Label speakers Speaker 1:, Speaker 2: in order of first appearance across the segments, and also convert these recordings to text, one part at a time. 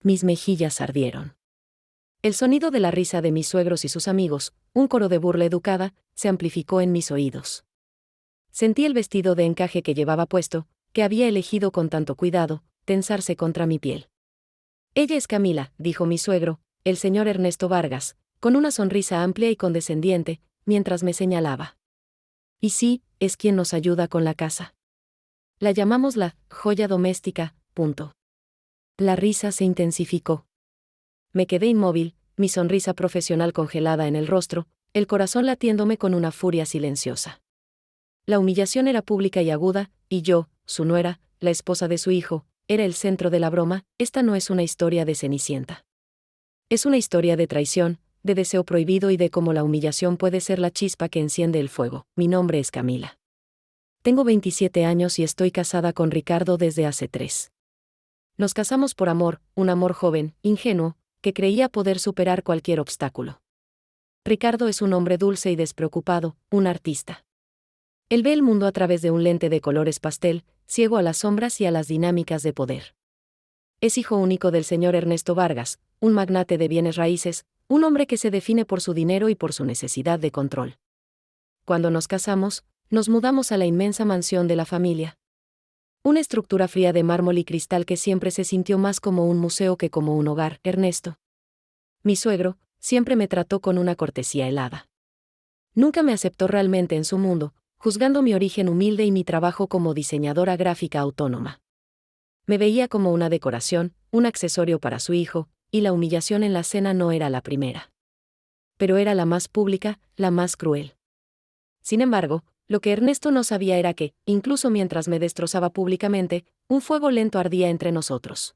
Speaker 1: mis mejillas ardieron. El sonido de la risa de mis suegros y sus amigos, un coro de burla educada, se amplificó en mis oídos. Sentí el vestido de encaje que llevaba puesto, que había elegido con tanto cuidado, tensarse contra mi piel. Ella es Camila, dijo mi suegro, el señor Ernesto Vargas, con una sonrisa amplia y condescendiente, mientras me señalaba. Y sí, es quien nos ayuda con la casa. La llamamos la joya doméstica, punto. La risa se intensificó. Me quedé inmóvil, mi sonrisa profesional congelada en el rostro, el corazón latiéndome con una furia silenciosa. La humillación era pública y aguda, y yo, su nuera, la esposa de su hijo, era el centro de la broma. Esta no es una historia de Cenicienta. Es una historia de traición, de deseo prohibido y de cómo la humillación puede ser la chispa que enciende el fuego. Mi nombre es Camila. Tengo 27 años y estoy casada con Ricardo desde hace 3. Nos casamos por amor, un amor joven, ingenuo, que creía poder superar cualquier obstáculo. Ricardo es un hombre dulce y despreocupado, un artista. Él ve el mundo a través de un lente de colores pastel, ciego a las sombras y a las dinámicas de poder. Es hijo único del señor Ernesto Vargas, un magnate de bienes raíces, un hombre que se define por su dinero y por su necesidad de control. Cuando nos casamos, nos mudamos a la inmensa mansión de la familia. Una estructura fría de mármol y cristal que siempre se sintió más como un museo que como un hogar. Ernesto, mi suegro, siempre me trató con una cortesía helada. Nunca me aceptó realmente en su mundo, juzgando mi origen humilde y mi trabajo como diseñadora gráfica autónoma. Me veía como una decoración, un accesorio para su hijo, y la humillación en la cena no era la primera. Pero era la más pública, la más cruel. Sin embargo, lo que Ernesto no sabía era que, incluso mientras me destrozaba públicamente, un fuego lento ardía entre nosotros.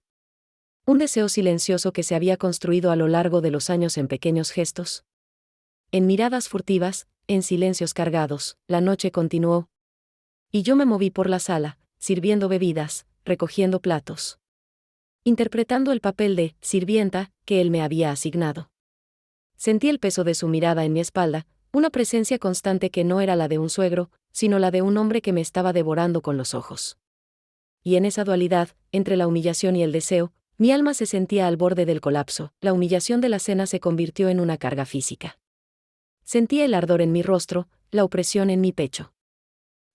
Speaker 1: Un deseo silencioso que se había construido a lo largo de los años en pequeños gestos. En miradas furtivas, en silencios cargados, la noche continuó. Y yo me moví por la sala, sirviendo bebidas, recogiendo platos. Interpretando el papel de sirvienta que él me había asignado. Sentí el peso de su mirada en mi espalda, una presencia constante que no era la de un suegro, sino la de un hombre que me estaba devorando con los ojos. Y en esa dualidad, entre la humillación y el deseo, mi alma se sentía al borde del colapso. La humillación de la cena se convirtió en una carga física. Sentía el ardor en mi rostro, la opresión en mi pecho.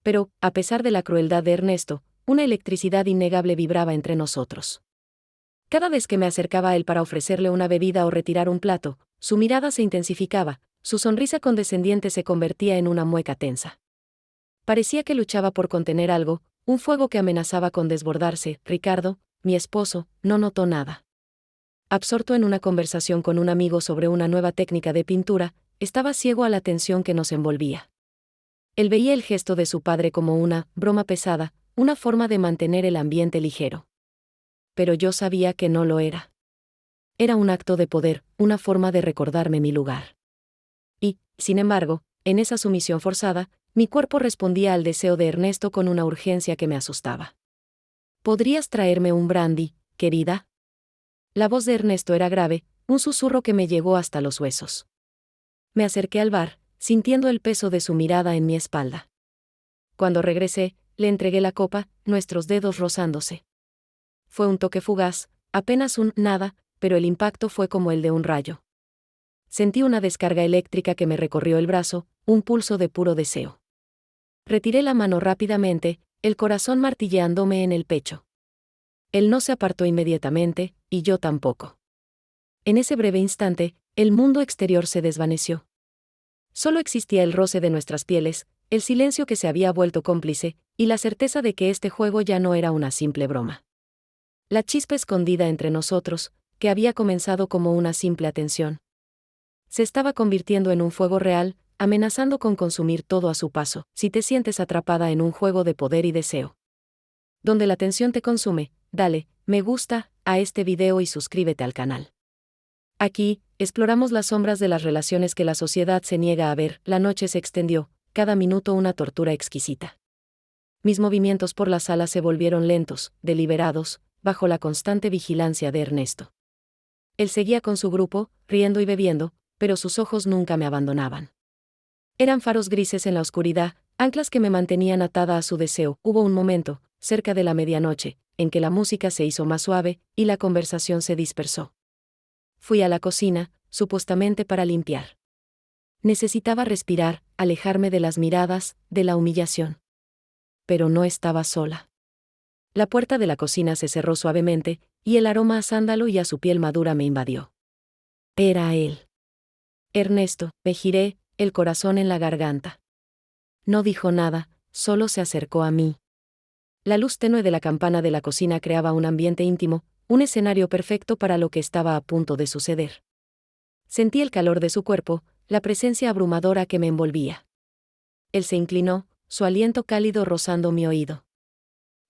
Speaker 1: Pero, a pesar de la crueldad de Ernesto, una electricidad innegable vibraba entre nosotros. Cada vez que me acercaba a él para ofrecerle una bebida o retirar un plato, su mirada se intensificaba, su sonrisa condescendiente se convertía en una mueca tensa. Parecía que luchaba por contener algo, un fuego que amenazaba con desbordarse. Ricardo, mi esposo, no notó nada. Absorto en una conversación con un amigo sobre una nueva técnica de pintura, estaba ciego a la tensión que nos envolvía. Él veía el gesto de su padre como una broma pesada, una forma de mantener el ambiente ligero. Pero yo sabía que no lo era. Era un acto de poder, una forma de recordarme mi lugar. Y, sin embargo, en esa sumisión forzada, mi cuerpo respondía al deseo de Ernesto con una urgencia que me asustaba. ¿Podrías traerme un brandy, querida? La voz de Ernesto era grave, un susurro que me llegó hasta los huesos. Me acerqué al bar, sintiendo el peso de su mirada en mi espalda. Cuando regresé, le entregué la copa, nuestros dedos rozándose. Fue un toque fugaz, apenas un nada, pero el impacto fue como el de un rayo. Sentí una descarga eléctrica que me recorrió el brazo, un pulso de puro deseo. Retiré la mano rápidamente, el corazón martilleándome en el pecho. Él no se apartó inmediatamente, y yo tampoco. En ese breve instante, el mundo exterior se desvaneció. Solo existía el roce de nuestras pieles, el silencio que se había vuelto cómplice, y la certeza de que este juego ya no era una simple broma. La chispa escondida entre nosotros, que había comenzado como una simple atención, se estaba convirtiendo en un fuego real, amenazando con consumir todo a su paso. Si te sientes atrapada en un juego de poder y deseo, donde la tensión te consume, dale me gusta a este video y suscríbete al canal. Aquí, exploramos las sombras de las relaciones que la sociedad se niega a ver. La noche se extendió, cada minuto una tortura exquisita. Mis movimientos por la sala se volvieron lentos, deliberados, bajo la constante vigilancia de Ernesto. Él seguía con su grupo, riendo y bebiendo, pero sus ojos nunca me abandonaban. Eran faros grises en la oscuridad, anclas que me mantenían atada a su deseo. Hubo un momento, cerca de la medianoche, en que la música se hizo más suave y la conversación se dispersó. Fui a la cocina, supuestamente para limpiar. Necesitaba respirar, alejarme de las miradas, de la humillación. Pero no estaba sola. La puerta de la cocina se cerró suavemente, y el aroma a sándalo y a su piel madura me invadió. Era él. Ernesto, me giré, el corazón en la garganta. No dijo nada, solo se acercó a mí. La luz tenue de la campana de la cocina creaba un ambiente íntimo, un escenario perfecto para lo que estaba a punto de suceder. Sentí el calor de su cuerpo, la presencia abrumadora que me envolvía. Él se inclinó, su aliento cálido rozando mi oído.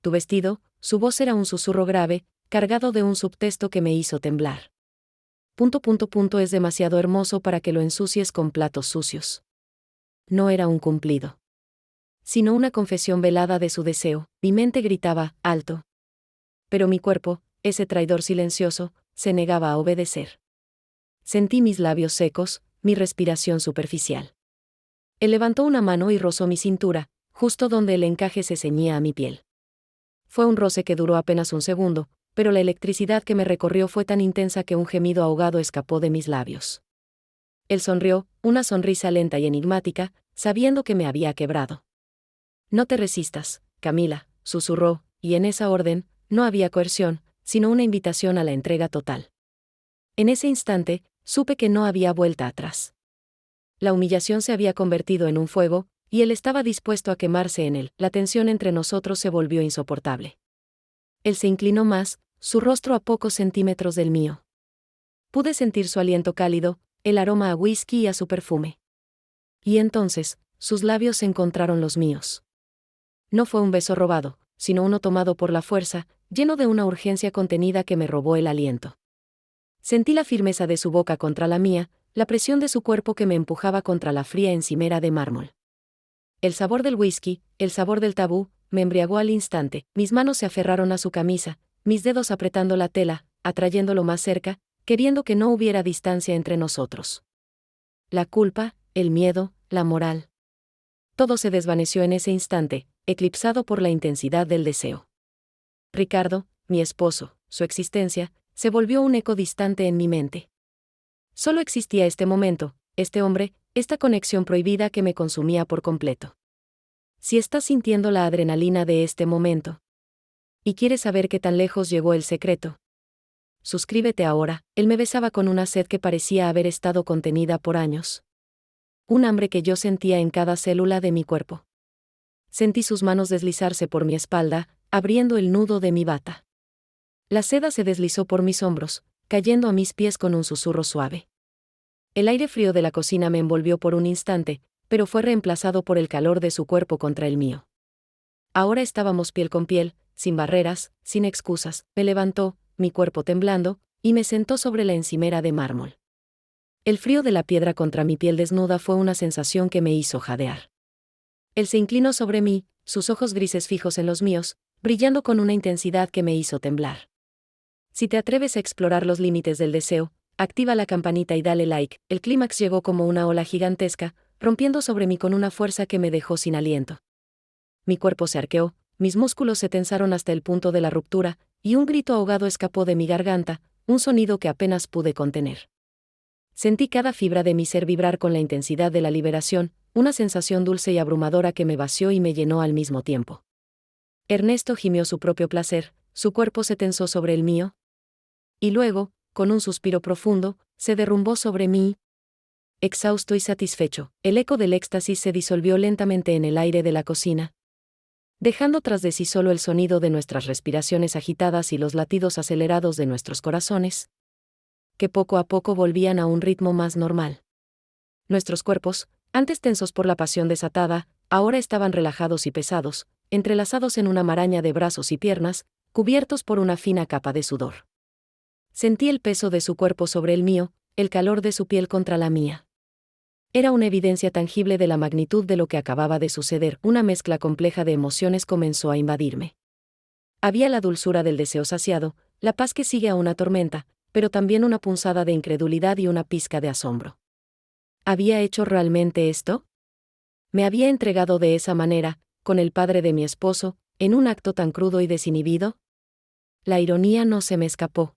Speaker 1: Tu vestido, su voz era un susurro grave, cargado de un subtexto que me hizo temblar. Es demasiado hermoso para que lo ensucies con platos sucios. No era un cumplido, sino una confesión velada de su deseo. Mi mente gritaba, alto. Pero mi cuerpo, ese traidor silencioso, se negaba a obedecer. Sentí mis labios secos, mi respiración superficial. Él levantó una mano y rozó mi cintura, justo donde el encaje se ceñía a mi piel. Fue un roce que duró apenas un segundo, pero la electricidad que me recorrió fue tan intensa que un gemido ahogado escapó de mis labios. Él sonrió, una sonrisa lenta y enigmática, sabiendo que me había quebrado. No te resistas, Camila, susurró, y en esa orden, no había coerción, sino una invitación a la entrega total. En ese instante, supe que no había vuelta atrás. La humillación se había convertido en un fuego, y él estaba dispuesto a quemarse en él. La tensión entre nosotros se volvió insoportable. Él se inclinó más, su rostro a pocos centímetros del mío. Pude sentir su aliento cálido, el aroma a whisky y a su perfume. Y entonces, sus labios encontraron los míos. No fue un beso robado, sino uno tomado por la fuerza, lleno de una urgencia contenida que me robó el aliento. Sentí la firmeza de su boca contra la mía, la presión de su cuerpo que me empujaba contra la fría encimera de mármol. El sabor del whisky, el sabor del tabú, me embriagó al instante. Mis manos se aferraron a su camisa, mis dedos apretando la tela, atrayéndolo más cerca, queriendo que no hubiera distancia entre nosotros. La culpa, el miedo, la moral. Todo se desvaneció en ese instante, eclipsado por la intensidad del deseo. Ricardo, mi esposo, su existencia, se volvió un eco distante en mi mente. Solo existía este momento, este hombre, esta conexión prohibida que me consumía por completo. Si estás sintiendo la adrenalina de este momento y quieres saber qué tan lejos llegó el secreto, suscríbete ahora. Él me besaba con una sed que parecía haber estado contenida por años. Un hambre que yo sentía en cada célula de mi cuerpo. Sentí sus manos deslizarse por mi espalda, abriendo el nudo de mi bata. La seda se deslizó por mis hombros, cayendo a mis pies con un susurro suave. El aire frío de la cocina me envolvió por un instante, pero fue reemplazado por el calor de su cuerpo contra el mío. Ahora estábamos piel con piel, sin barreras, sin excusas. Me levantó, mi cuerpo temblando, y me sentó sobre la encimera de mármol. El frío de la piedra contra mi piel desnuda fue una sensación que me hizo jadear. Él se inclinó sobre mí, sus ojos grises fijos en los míos, brillando con una intensidad que me hizo temblar. Si te atreves a explorar los límites del deseo, activa la campanita y dale like. El clímax llegó como una ola gigantesca, rompiendo sobre mí con una fuerza que me dejó sin aliento. Mi cuerpo se arqueó, mis músculos se tensaron hasta el punto de la ruptura, y un grito ahogado escapó de mi garganta, un sonido que apenas pude contener. Sentí cada fibra de mi ser vibrar con la intensidad de la liberación, una sensación dulce y abrumadora que me vació y me llenó al mismo tiempo. Ernesto gimió su propio placer, su cuerpo se tensó sobre el mío. Y luego, con un suspiro profundo, se derrumbó sobre mí. Exhausto y satisfecho, el eco del éxtasis se disolvió lentamente en el aire de la cocina, dejando tras de sí solo el sonido de nuestras respiraciones agitadas y los latidos acelerados de nuestros corazones, que poco a poco volvían a un ritmo más normal. Nuestros cuerpos, antes tensos por la pasión desatada, ahora estaban relajados y pesados, entrelazados en una maraña de brazos y piernas, cubiertos por una fina capa de sudor. Sentí el peso de su cuerpo sobre el mío, el calor de su piel contra la mía. Era una evidencia tangible de la magnitud de lo que acababa de suceder. Una mezcla compleja de emociones comenzó a invadirme. Había la dulzura del deseo saciado, la paz que sigue a una tormenta, pero también una punzada de incredulidad y una pizca de asombro. ¿Había hecho realmente esto? ¿Me había entregado de esa manera, con el padre de mi esposo, en un acto tan crudo y desinhibido? La ironía no se me escapó.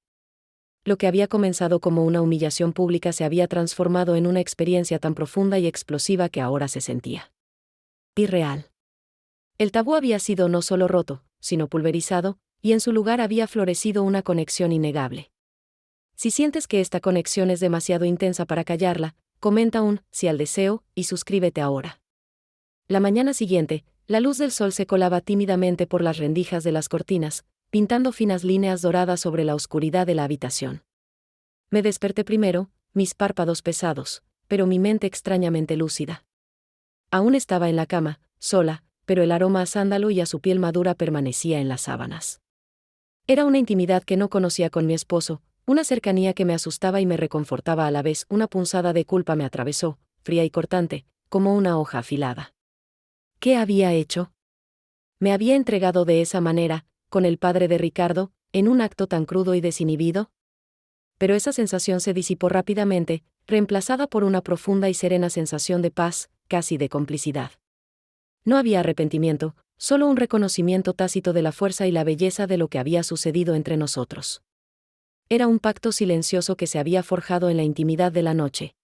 Speaker 1: Lo que había comenzado como una humillación pública se había transformado en una experiencia tan profunda y explosiva que ahora se sentía irreal. El tabú había sido no solo roto, sino pulverizado, y en su lugar había florecido una conexión innegable. Si sientes que esta conexión es demasiado intensa para callarla, comenta un sí al deseo y suscríbete ahora. La mañana siguiente, la luz del sol se colaba tímidamente por las rendijas de las cortinas, pintando finas líneas doradas sobre la oscuridad de la habitación. Me desperté primero, mis párpados pesados, pero mi mente extrañamente lúcida. Aún estaba en la cama, sola, pero el aroma a sándalo y a su piel madura permanecía en las sábanas. Era una intimidad que no conocía con mi esposo, una cercanía que me asustaba y me reconfortaba a la vez. Una punzada de culpa me atravesó, fría y cortante, como una hoja afilada. ¿Qué había hecho? ¿Me había entregado de esa manera, con el padre de Ricardo, en un acto tan crudo y desinhibido? Pero esa sensación se disipó rápidamente, reemplazada por una profunda y serena sensación de paz, casi de complicidad. No había arrepentimiento, solo un reconocimiento tácito de la fuerza y la belleza de lo que había sucedido entre nosotros. Era un pacto silencioso que se había forjado en la intimidad de la noche.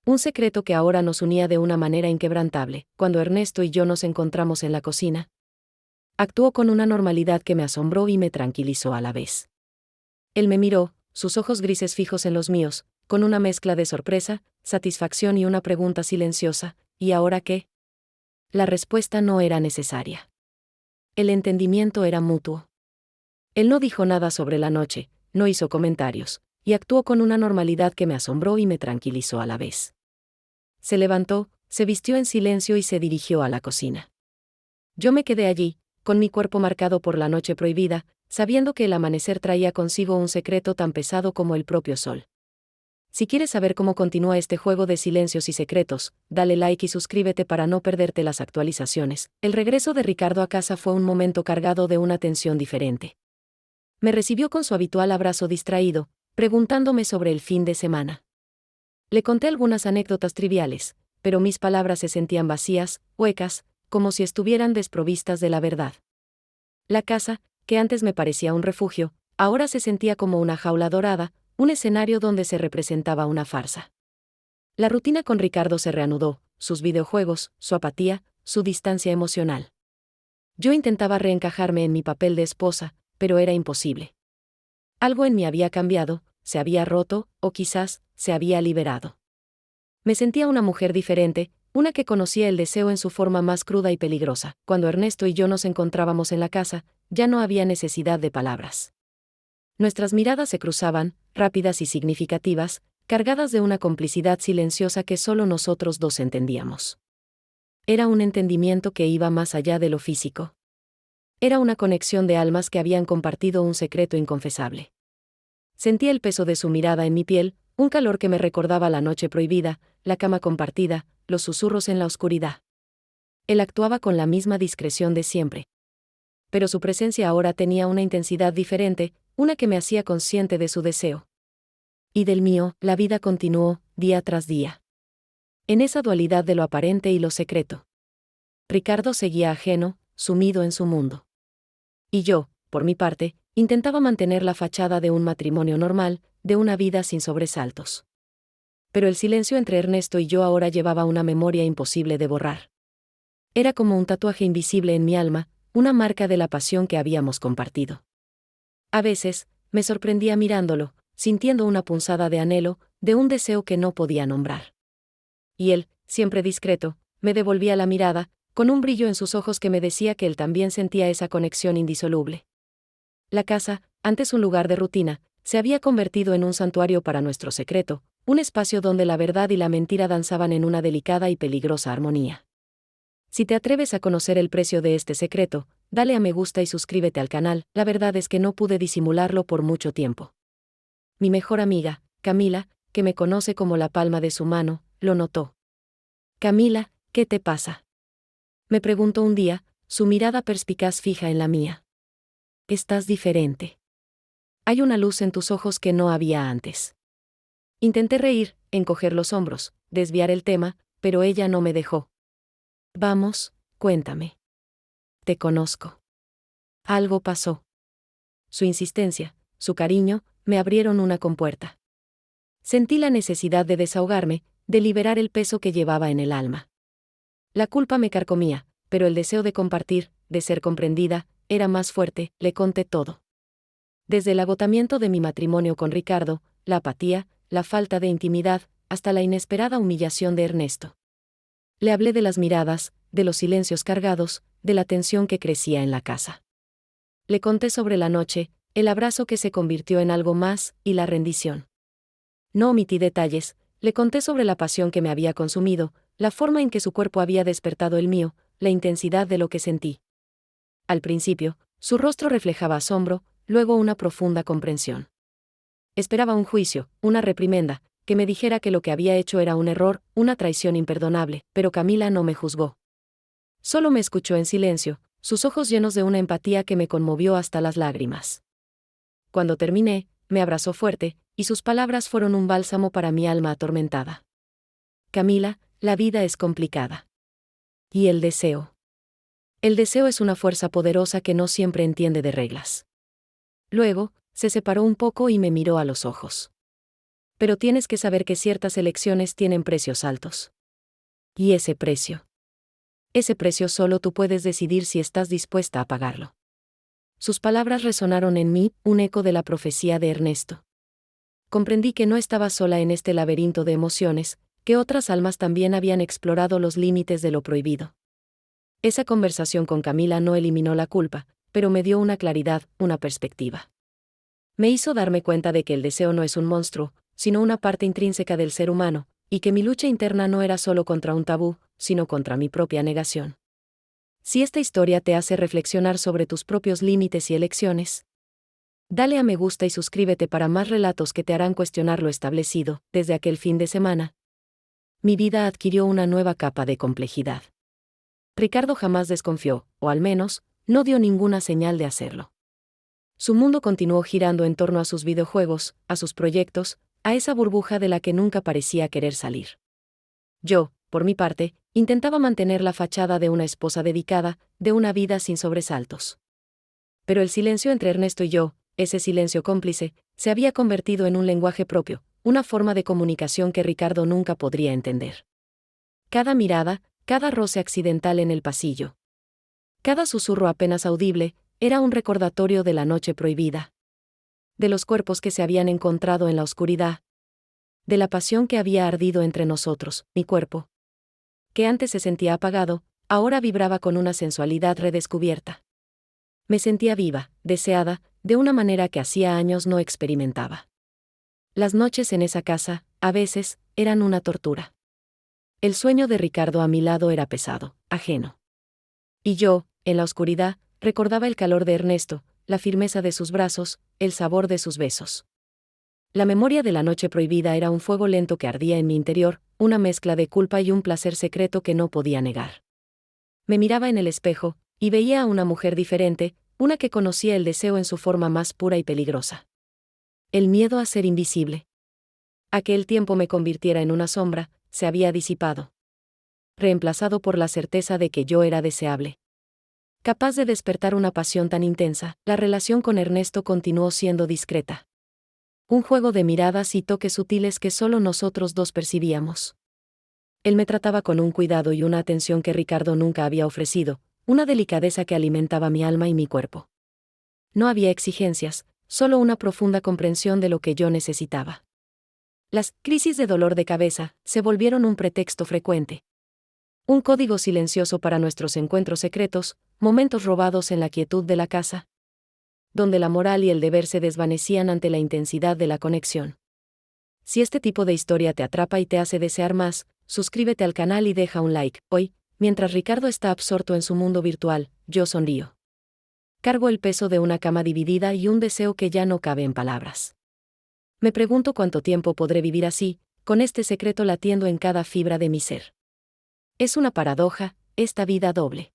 Speaker 1: Un secreto que ahora nos unía de una manera inquebrantable. Cuando Ernesto y yo nos encontramos en la cocina, actuó con una normalidad que me asombró y me tranquilizó a la vez. Él me miró, sus ojos grises fijos en los míos, con una mezcla de sorpresa, satisfacción y una pregunta silenciosa: ¿y ahora qué? La respuesta no era necesaria. El entendimiento era mutuo. Él no dijo nada sobre la noche, no hizo comentarios, y actuó con una normalidad que me asombró y me tranquilizó a la vez. Se levantó, se vistió en silencio y se dirigió a la cocina. Yo me quedé allí, con mi cuerpo marcado por la noche prohibida, sabiendo que el amanecer traía consigo un secreto tan pesado como el propio sol. Si quieres saber cómo continúa este juego de silencios y secretos, dale like y suscríbete para no perderte las actualizaciones. El regreso de Ricardo a casa fue un momento cargado de una tensión diferente. Me recibió con su habitual abrazo distraído, preguntándome sobre el fin de semana. Le conté algunas anécdotas triviales, pero mis palabras se sentían vacías, huecas, como si estuvieran desprovistas de la verdad. La casa, que antes me parecía un refugio, ahora se sentía como una jaula dorada, un escenario donde se representaba una farsa. La rutina con Ricardo se reanudó, sus videojuegos, su apatía, su distancia emocional. Yo intentaba reencajarme en mi papel de esposa, pero era imposible. Algo en mí había cambiado, se había roto, o quizás, se había liberado. Me sentía una mujer diferente, una que conocía el deseo en su forma más cruda y peligrosa. Cuando Ernesto y yo nos encontrábamos en la casa, ya no había necesidad de palabras. Nuestras miradas se cruzaban, rápidas y significativas, cargadas de una complicidad silenciosa que solo nosotros dos entendíamos. Era un entendimiento que iba más allá de lo físico. Era una conexión de almas que habían compartido un secreto inconfesable. Sentía el peso de su mirada en mi piel, un calor que me recordaba la noche prohibida, la cama compartida, los susurros en la oscuridad. Él actuaba con la misma discreción de siempre. Pero su presencia ahora tenía una intensidad diferente, una que me hacía consciente de su deseo. Y del mío, la vida continuó, día tras día. En esa dualidad de lo aparente y lo secreto. Ricardo seguía ajeno, sumido en su mundo. Y yo, por mi parte, intentaba mantener la fachada de un matrimonio normal, de una vida sin sobresaltos. Pero el silencio entre Ernesto y yo ahora llevaba una memoria imposible de borrar. Era como un tatuaje invisible en mi alma, una marca de la pasión que habíamos compartido. A veces, me sorprendía mirándolo, sintiendo una punzada de anhelo, de un deseo que no podía nombrar. Y él, siempre discreto, me devolvía la mirada, con un brillo en sus ojos que me decía que él también sentía esa conexión indisoluble. La casa, antes un lugar de rutina, se había convertido en un santuario para nuestro secreto, un espacio donde la verdad y la mentira danzaban en una delicada y peligrosa armonía. Si te atreves a conocer el precio de este secreto, dale a me gusta y suscríbete al canal. La verdad es que no pude disimularlo por mucho tiempo. Mi mejor amiga, Camila, que me conoce como la palma de su mano, lo notó. Camila, ¿qué te pasa? Me preguntó un día, su mirada perspicaz fija en la mía. Estás diferente. Hay una luz en tus ojos que no había antes. Intenté reír, encoger los hombros, desviar el tema, pero ella no me dejó. Vamos, cuéntame. Te conozco. Algo pasó. su insistencia, su cariño, me abrieron una compuerta. Sentí la necesidad de desahogarme, de liberar el peso que llevaba en el alma. La culpa me carcomía, pero el deseo de compartir, de ser comprendida, era más fuerte. Le conté todo. Desde el agotamiento de mi matrimonio con Ricardo, la apatía, la falta de intimidad, hasta la inesperada humillación de Ernesto. Le hablé de las miradas, de los silencios cargados, de la tensión que crecía en la casa. Le conté sobre la noche, el abrazo que se convirtió en algo más, y la rendición. No omití detalles, le conté sobre la pasión que me había consumido, la forma en que su cuerpo había despertado el mío, la intensidad de lo que sentí. Al principio, su rostro reflejaba asombro, luego una profunda comprensión. Esperaba un juicio, una reprimenda, que me dijera que lo que había hecho era un error, una traición imperdonable, pero Camila no me juzgó. Solo me escuchó en silencio, sus ojos llenos de una empatía que me conmovió hasta las lágrimas. Cuando terminé, me abrazó fuerte, y sus palabras fueron un bálsamo para mi alma atormentada. Camila, la vida es complicada. ¿Y el deseo? El deseo es una fuerza poderosa que no siempre entiende de reglas. Luego, se separó un poco y me miró a los ojos. Pero tienes que saber que ciertas elecciones tienen precios altos. Y ese precio solo tú puedes decidir si estás dispuesta a pagarlo. Sus palabras resonaron en mí, un eco de la profecía de Ernesto. Comprendí que no estaba sola en este laberinto de emociones, que otras almas también habían explorado los límites de lo prohibido. Esa conversación con Camila no eliminó la culpa, pero me dio una claridad, una perspectiva. Me hizo darme cuenta de que el deseo no es un monstruo, sino una parte intrínseca del ser humano, y que mi lucha interna no era solo contra un tabú, sino contra mi propia negación. Si esta historia te hace reflexionar sobre tus propios límites y elecciones, dale a me gusta y suscríbete para más relatos que te harán cuestionar lo establecido. Desde aquel fin de semana, mi vida adquirió una nueva capa de complejidad. Ricardo jamás desconfió, o al menos, no dio ninguna señal de hacerlo. Su mundo continuó girando en torno a sus videojuegos, a sus proyectos, a esa burbuja de la que nunca parecía querer salir. Yo, por mi parte, intentaba mantener la fachada de una esposa dedicada, de una vida sin sobresaltos. Pero el silencio entre Ernesto y yo, ese silencio cómplice, se había convertido en un lenguaje propio, una forma de comunicación que Ricardo nunca podría entender. Cada mirada, cada roce accidental en el pasillo, cada susurro apenas audible, era un recordatorio de la noche prohibida. De los cuerpos que se habían encontrado en la oscuridad. De la pasión que había ardido entre nosotros. Mi cuerpo, que antes se sentía apagado, ahora vibraba con una sensualidad redescubierta. Me sentía viva, deseada, de una manera que hacía años no experimentaba. Las noches en esa casa, a veces, eran una tortura. El sueño de Ricardo a mi lado era pesado, ajeno. Y yo, en la oscuridad, recordaba el calor de Ernesto, la firmeza de sus brazos, el sabor de sus besos. La memoria de la noche prohibida era un fuego lento que ardía en mi interior, una mezcla de culpa y un placer secreto que no podía negar. Me miraba en el espejo, y veía a una mujer diferente, una que conocía el deseo en su forma más pura y peligrosa. El miedo a ser invisible. A que el tiempo me convirtiera en una sombra, se había disipado. Reemplazado por la certeza de que yo era deseable. Capaz de despertar una pasión tan intensa, la relación con Ernesto continuó siendo discreta. Un juego de miradas y toques sutiles que solo nosotros dos percibíamos. Él me trataba con un cuidado y una atención que Ricardo nunca había ofrecido, una delicadeza que alimentaba mi alma y mi cuerpo. No había exigencias, solo una profunda comprensión de lo que yo necesitaba. Las crisis de dolor de cabeza se volvieron un pretexto frecuente. Un código silencioso para nuestros encuentros secretos, momentos robados en la quietud de la casa, donde la moral y el deber se desvanecían ante la intensidad de la conexión. Si este tipo de historia te atrapa y te hace desear más, suscríbete al canal y deja un like. Hoy, mientras Ricardo está absorto en su mundo virtual, yo sonrío. Cargo el peso de una cama dividida y un deseo que ya no cabe en palabras. Me pregunto cuánto tiempo podré vivir así, con este secreto latiendo en cada fibra de mi ser. Es una paradoja, esta vida doble.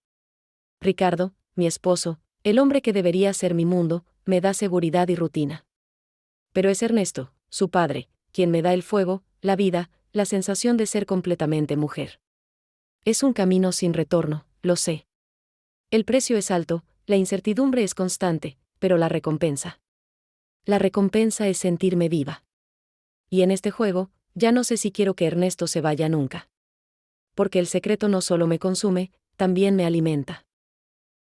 Speaker 1: Ricardo, mi esposo, el hombre que debería ser mi mundo, me da seguridad y rutina. Pero es Ernesto, su padre, quien me da el fuego, la vida, la sensación de ser completamente mujer. Es un camino sin retorno, lo sé. El precio es alto, la incertidumbre es constante, pero la recompensa. La recompensa es sentirme viva. Y en este juego, ya no sé si quiero que Ernesto se vaya nunca. Porque el secreto no solo me consume, también me alimenta.